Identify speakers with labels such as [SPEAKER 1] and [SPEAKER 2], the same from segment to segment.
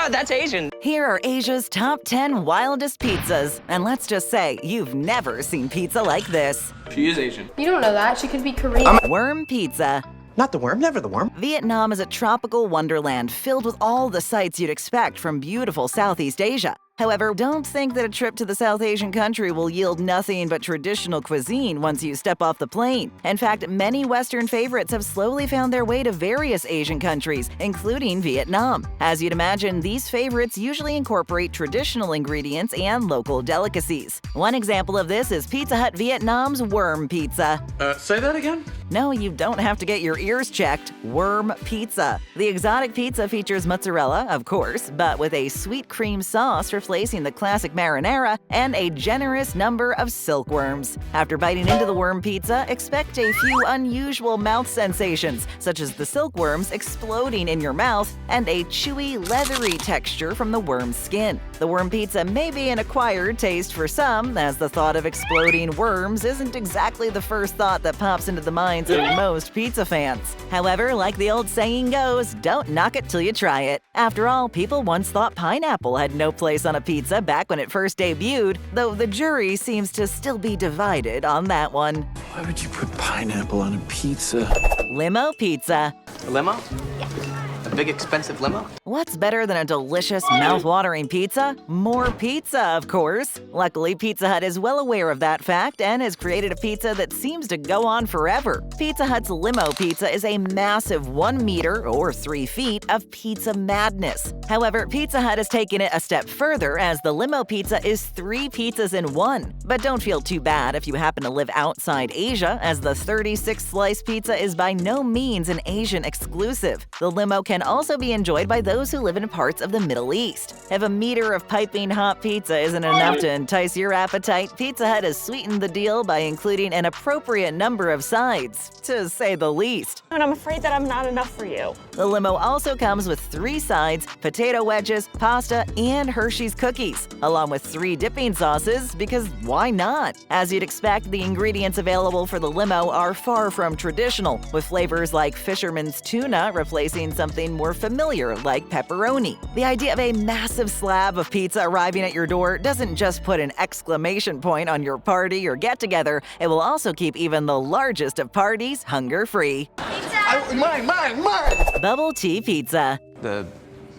[SPEAKER 1] That's Asian.
[SPEAKER 2] Here are Asia's top 10 wildest pizzas. And let's just say, you've never seen pizza like this.
[SPEAKER 3] She is Asian.
[SPEAKER 4] You don't know that. She could be Korean.
[SPEAKER 2] Worm pizza.
[SPEAKER 1] Not the worm, never the worm.
[SPEAKER 2] Vietnam is a tropical wonderland filled with all the sights you'd expect from beautiful Southeast Asia. However, don't think that a trip to the South Asian country will yield nothing but traditional cuisine once you step off the plane. In fact, many Western favorites have slowly found their way to various Asian countries, including Vietnam. As you'd imagine, these favorites usually incorporate traditional ingredients and local delicacies. One example of this is Pizza Hut Vietnam's worm pizza.
[SPEAKER 3] Say that again?
[SPEAKER 2] No, you don't have to get your ears checked. Worm pizza. The exotic pizza features mozzarella, of course, but with a sweet cream sauce replacing the classic marinara and a generous number of silkworms. After biting into the worm pizza, expect a few unusual mouth sensations, such as the silkworms exploding in your mouth and a chewy, leathery texture from the worm's skin. The worm pizza may be an acquired taste for some, as the thought of exploding worms isn't exactly the first thought that pops into the minds of most pizza fans. However, like the old saying goes, don't knock it till you try it. After all, people once thought pineapple had no place on a pizza back when it first debuted, though the jury seems to still be divided on that one.
[SPEAKER 5] Why would you put pineapple on a pizza?
[SPEAKER 2] Limo Pizza.
[SPEAKER 1] A limo? A big expensive limo?
[SPEAKER 2] What's better than a delicious, mouth-watering pizza? More pizza, of course. Luckily, Pizza Hut is well aware of that fact and has created a pizza that seems to go on forever. Pizza Hut's Limo Pizza is a massive 1 meter or 3 feet of pizza madness. However, Pizza Hut has taken it a step further as the Limo Pizza is 3 pizzas in one. But don't feel too bad if you happen to live outside Asia, as the 36-slice pizza is by no means an Asian exclusive. The Limo can also be enjoyed by those who live in parts of the Middle East. If a meter of piping hot pizza isn't enough to entice your appetite, Pizza Hut has sweetened the deal by including an appropriate number of sides, to say the least.
[SPEAKER 6] And I'm afraid that I'm not enough for you.
[SPEAKER 2] The Limo also comes with 3 sides, potato wedges, pasta, and Hershey's cookies, along with 3 dipping sauces, because why not? As you'd expect, the ingredients available for the Limo are far from traditional, with flavors like fisherman's tuna replacing something more familiar like pepperoni. The idea of a massive slab of pizza arriving at your door doesn't just put an exclamation point on your party or get-together, it will also keep even the largest of parties hunger-free.
[SPEAKER 1] Mine!
[SPEAKER 2] Bubble tea pizza.
[SPEAKER 1] The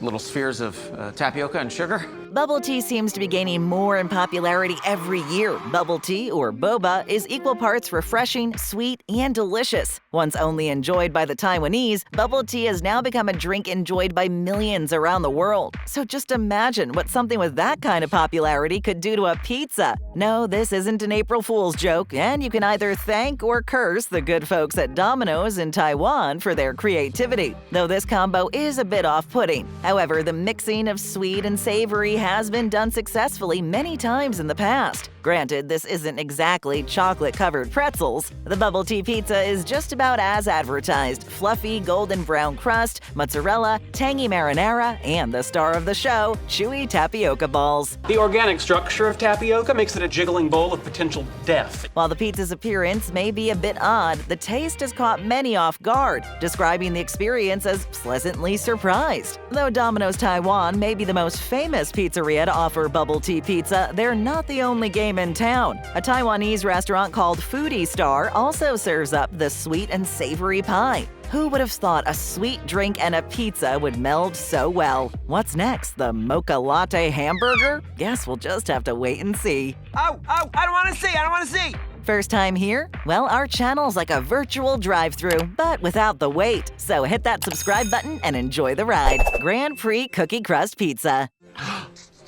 [SPEAKER 1] little spheres of tapioca and sugar?
[SPEAKER 2] Bubble tea seems to be gaining more in popularity every year. Bubble tea, or boba, is equal parts refreshing, sweet, and delicious. Once only enjoyed by the Taiwanese, bubble tea has now become a drink enjoyed by millions around the world. So just imagine what something with that kind of popularity could do to a pizza. No, this isn't an April Fool's joke, and you can either thank or curse the good folks at Domino's in Taiwan for their creativity, though this combo is a bit off-putting. However, the mixing of sweet and savory has been done successfully many times in the past. Granted, this isn't exactly chocolate-covered pretzels. The bubble tea pizza is just about as advertised: fluffy golden brown crust, mozzarella, tangy marinara, and the star of the show, chewy tapioca balls.
[SPEAKER 7] The organic structure of tapioca makes it a jiggling bowl of potential death.
[SPEAKER 2] While the pizza's appearance may be a bit odd, the taste has caught many off guard, describing the experience as pleasantly surprised. Though Domino's Taiwan may be the most famous pizzeria to offer bubble tea pizza, they're not the only game in town. A Taiwanese restaurant called Foodie Star also serves up the sweet and savory pie. Who would have thought a sweet drink and a pizza would meld so well? What's next, the mocha latte hamburger? Guess we'll just have to wait and see.
[SPEAKER 1] Oh, I don't want to see!
[SPEAKER 2] First time here? Well, our channel's like a virtual drive-thru, but without the wait. So hit that subscribe button and enjoy the ride. Grand Prix Cookie Crust Pizza.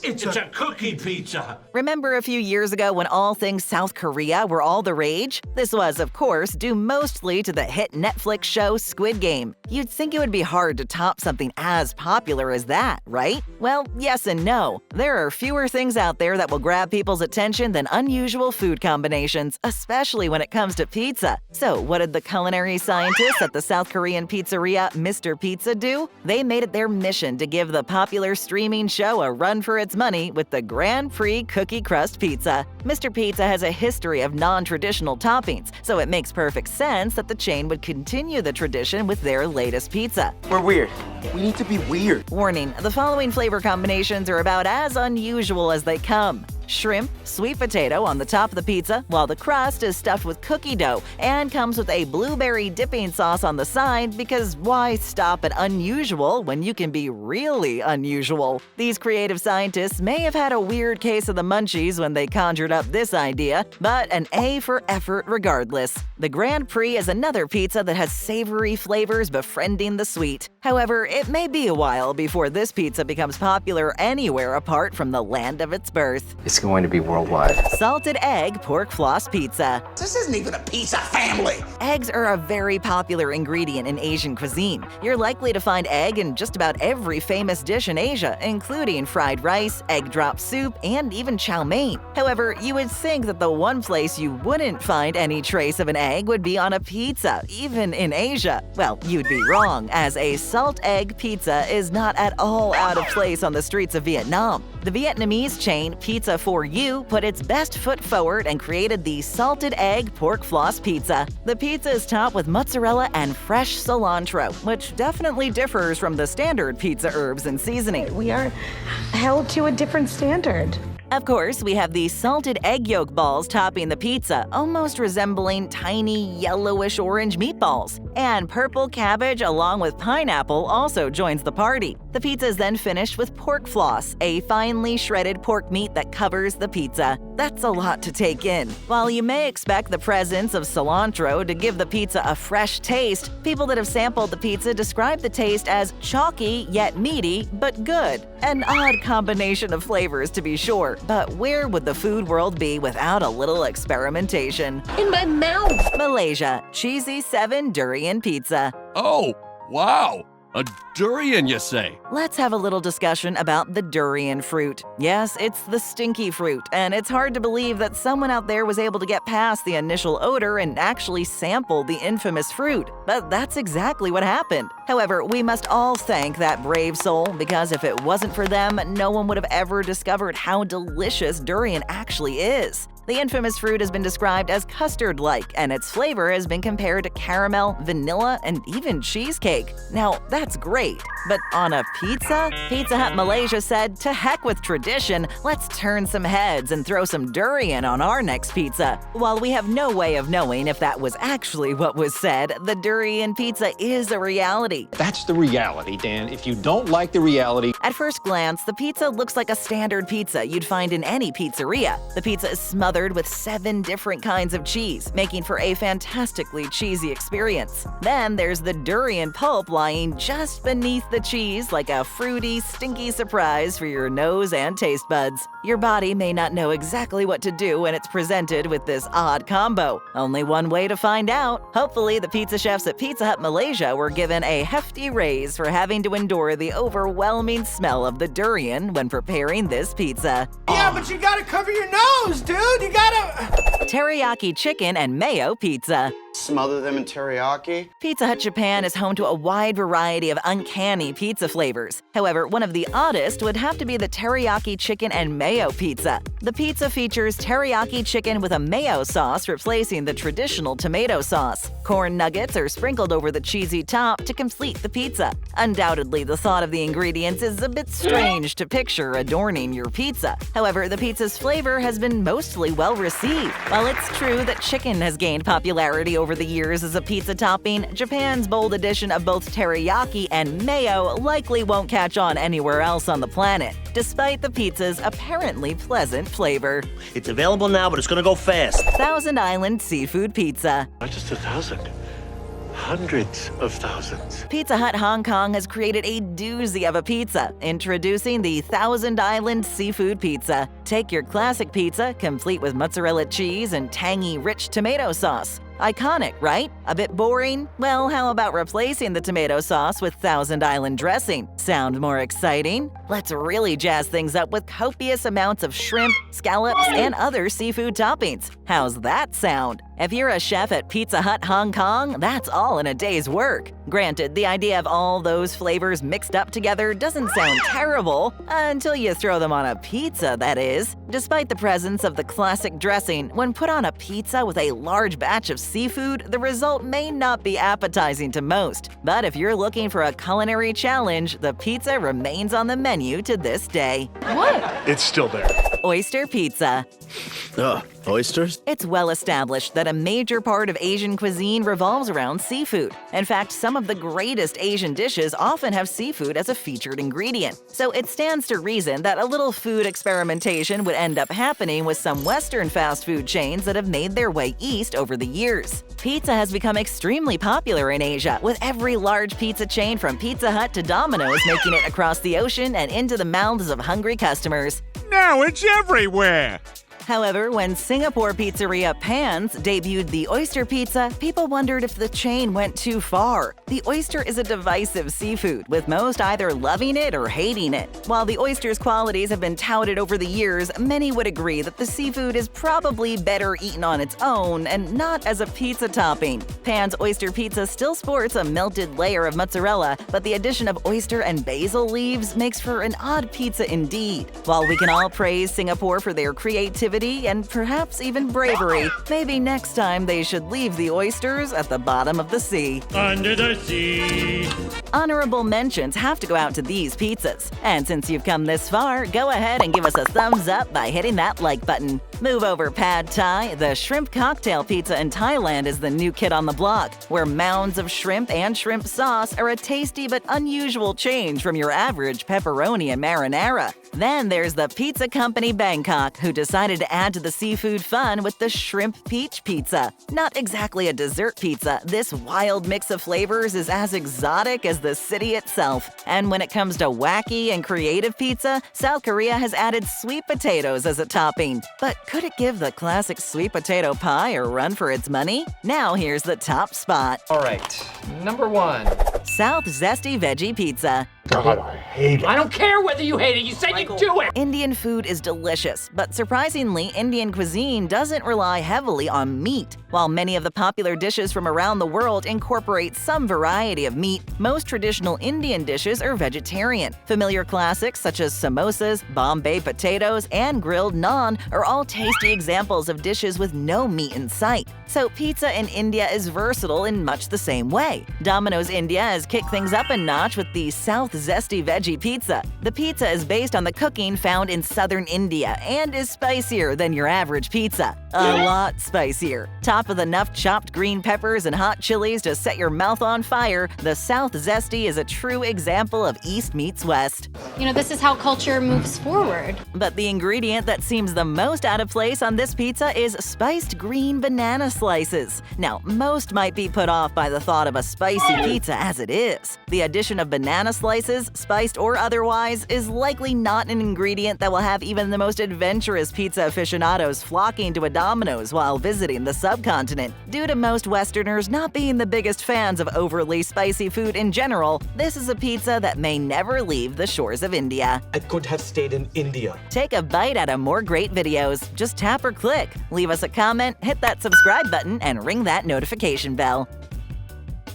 [SPEAKER 8] It's a cookie pizza.
[SPEAKER 2] Remember a few years ago when all things South Korea were all the rage? This was, of course, due mostly to the hit Netflix show Squid Game. You'd think it would be hard to top something as popular as that, right? Well, yes and no. There are fewer things out there that will grab people's attention than unusual food combinations, especially when it comes to pizza. So what did the culinary scientists at the South Korean pizzeria Mr. Pizza do? They made it their mission to give the popular streaming show a run for its its money with the Grand Prix Cookie Crust Pizza. Mr. Pizza has a history of non-traditional toppings, so it makes perfect sense that the chain would continue the tradition with their latest pizza.
[SPEAKER 5] We're weird. We need to be weird.
[SPEAKER 2] Warning, the following flavor combinations are about as unusual as they come. Shrimp, sweet potato on the top of the pizza, while the crust is stuffed with cookie dough and comes with a blueberry dipping sauce on the side because why stop at unusual when you can be really unusual? These creative scientists may have had a weird case of the munchies when they conjured up this idea, but an A for effort regardless. The Grand Prix is another pizza that has savory flavors befriending the sweet. However, it may be a while before this pizza becomes popular anywhere apart from the land of its birth.
[SPEAKER 3] It's going to be worldwide.
[SPEAKER 2] Salted egg pork floss pizza.
[SPEAKER 9] This isn't even a pizza family.
[SPEAKER 2] Eggs are a very popular ingredient in Asian cuisine. You're likely to find egg in just about every famous dish in Asia, including fried rice, egg drop soup, and even chow mein. However, you would think that the one place you wouldn't find any trace of an egg would be on a pizza, even in Asia. Well, you'd be wrong, as a salt egg pizza is not at all out of place on the streets of Vietnam. The Vietnamese chain Pizza For You put its best foot forward and created the salted egg pork floss pizza. The pizza is topped with mozzarella and fresh cilantro, which definitely differs from the standard pizza herbs and seasoning.
[SPEAKER 4] We are held to a different standard.
[SPEAKER 2] Of course, we have the salted egg yolk balls topping the pizza, almost resembling tiny yellowish-orange meatballs. And purple cabbage along with pineapple also joins the party. The pizza is then finished with pork floss, a finely shredded pork meat that covers the pizza. That's a lot to take in. While you may expect the presence of cilantro to give the pizza a fresh taste, people that have sampled the pizza describe the taste as chalky yet meaty, but good. An odd combination of flavors to be sure, but where would the food world be without a little experimentation?
[SPEAKER 4] In my mouth.
[SPEAKER 2] Malaysia, cheesy 7 durian pizza.
[SPEAKER 10] Oh, wow! A durian, you say?
[SPEAKER 2] Let's have a little discussion about the durian fruit. Yes, it's the stinky fruit, and it's hard to believe that someone out there was able to get past the initial odor and actually sample the infamous fruit. But that's exactly what happened. However, we must all thank that brave soul, because if it wasn't for them, no one would have ever discovered how delicious durian actually is. The infamous fruit has been described as custard-like, and its flavor has been compared to caramel, vanilla, and even cheesecake. Now, that's great, but on a pizza? Pizza Hut Malaysia said, "To heck with tradition, let's turn some heads and throw some durian on our next pizza." While we have no way of knowing if that was actually what was said, the durian pizza is a reality.
[SPEAKER 3] That's the reality, Dan. If you don't like the reality...
[SPEAKER 2] At first glance, the pizza looks like a standard pizza you'd find in any pizzeria. The pizza is smothered with 7 different kinds of cheese, making for a fantastically cheesy experience. Then there's the durian pulp lying just beneath the cheese like a fruity, stinky surprise for your nose and taste buds. Your body may not know exactly what to do when it's presented with this odd combo. Only one way to find out. Hopefully, the pizza chefs at Pizza Hut Malaysia were given a hefty raise for having to endure the overwhelming smell of the durian when preparing this pizza.
[SPEAKER 9] Yeah, but you gotta cover your nose, dude. You gotta...
[SPEAKER 2] Teriyaki chicken and mayo pizza.
[SPEAKER 5] Smother them in teriyaki.
[SPEAKER 2] Pizza Hut Japan is home to a wide variety of uncanny pizza flavors. However, one of the oddest would have to be the teriyaki chicken and mayo pizza. The pizza features teriyaki chicken with a mayo sauce replacing the traditional tomato sauce. Corn nuggets are sprinkled over the cheesy top to complete the pizza. Undoubtedly, the thought of the ingredients is a bit strange to picture adorning your pizza. However, the pizza's flavor has been mostly well received. While it's true that chicken has gained popularity over the years as a pizza topping, Japan's bold addition of both teriyaki and mayo likely won't catch on anywhere else on the planet, despite the pizza's apparently pleasant flavor.
[SPEAKER 11] It's available now, but it's gonna go fast.
[SPEAKER 2] Thousand Island seafood pizza.
[SPEAKER 8] Not just 1,000. Hundreds of thousands.
[SPEAKER 2] Pizza Hut Hong Kong has created a doozy of a pizza, introducing the Thousand Island Seafood Pizza. Take your classic pizza, complete with mozzarella cheese and tangy, rich tomato sauce. Iconic, right? A bit boring? Well, how about replacing the tomato sauce with Thousand Island dressing? Sound more exciting? Let's really jazz things up with copious amounts of shrimp, scallops, and other seafood toppings. How's that sound? If you're a chef at Pizza Hut Hong Kong, that's all in a day's work. Granted, the idea of all those flavors mixed up together doesn't sound terrible, until you throw them on a pizza, that is. Despite the presence of the classic dressing, when put on a pizza with a large batch of seafood, the result may not be appetizing to most. But if you're looking for a culinary challenge, the pizza remains on the menu to this day.
[SPEAKER 8] It's still there.
[SPEAKER 2] Oyster Pizza.
[SPEAKER 11] Ugh, oysters?
[SPEAKER 2] It's well established that a major part of Asian cuisine revolves around seafood. In fact, some of the greatest Asian dishes often have seafood as a featured ingredient. So it stands to reason that a little food experimentation would end up happening with some Western fast food chains that have made their way east over the years. Pizza has become extremely popular in Asia, with every large pizza chain from Pizza Hut to Domino's making it across the ocean and into the mouths of hungry customers.
[SPEAKER 10] Now it's everywhere!
[SPEAKER 2] However, when Singapore pizzeria Pan's debuted the Oyster Pizza, people wondered if the chain went too far. The oyster is a divisive seafood, with most either loving it or hating it. While the oyster's qualities have been touted over the years, many would agree that the seafood is probably better eaten on its own and not as a pizza topping. Pan's Oyster Pizza still sports a melted layer of mozzarella, but the addition of oyster and basil leaves makes for an odd pizza indeed. While we can all praise Singapore for their creativity and perhaps even bravery, maybe next time they should leave the oysters at the bottom of the sea.
[SPEAKER 8] Under the sea.
[SPEAKER 2] Honorable mentions have to go out to these pizzas. And since you've come this far, go ahead and give us a thumbs up by hitting that like button. Move over Pad Thai. The shrimp cocktail pizza in Thailand is the new kid on the block, where mounds of shrimp and shrimp sauce are a tasty but unusual change from your average pepperoni and marinara. Then there's the Pizza Company Bangkok, who decided to add to the seafood fun with the shrimp peach pizza. Not exactly a dessert pizza, this wild mix of flavors is as exotic as the city itself. And when it comes to wacky and creative pizza, South Korea has added sweet potatoes as a topping. But could it give the classic sweet potato pie a run for its money? Now here's the top spot.
[SPEAKER 7] All right, number 1.
[SPEAKER 2] South Zesty Veggie Pizza.
[SPEAKER 8] God, I hate it.
[SPEAKER 7] I don't care whether you hate it, you said you'd do it!
[SPEAKER 2] Indian food is delicious, but surprisingly, Indian cuisine doesn't rely heavily on meat. While many of the popular dishes from around the world incorporate some variety of meat, most traditional Indian dishes are vegetarian. Familiar classics such as samosas, Bombay potatoes, and grilled naan are all tasty examples of dishes with no meat in sight. So pizza in India is versatile in much the same way. Domino's India has kicked things up a notch with the South Zesty Veggie Pizza. The pizza is based on the cooking found in southern India and is spicier than your average pizza. A lot spicier. Top with enough chopped green peppers and hot chilies to set your mouth on fire, the South Zesty is a true example of East meets West.
[SPEAKER 6] You know, this is how culture moves forward.
[SPEAKER 2] But the ingredient that seems the most out of place on this pizza is spiced green banana slices. Now, most might be put off by the thought of a spicy pizza as it is. The addition of banana slices, spiced or otherwise, is likely not an ingredient that will have even the most adventurous pizza aficionados flocking to a Domino's while visiting the subcontinent. Due to most Westerners not being the biggest fans of overly spicy food in general, this is a pizza that may never leave the shores of India.
[SPEAKER 7] I could have stayed in India.
[SPEAKER 2] Take a bite out of more great videos. Just tap or click. Leave us a comment, hit that subscribe button, and ring that notification bell.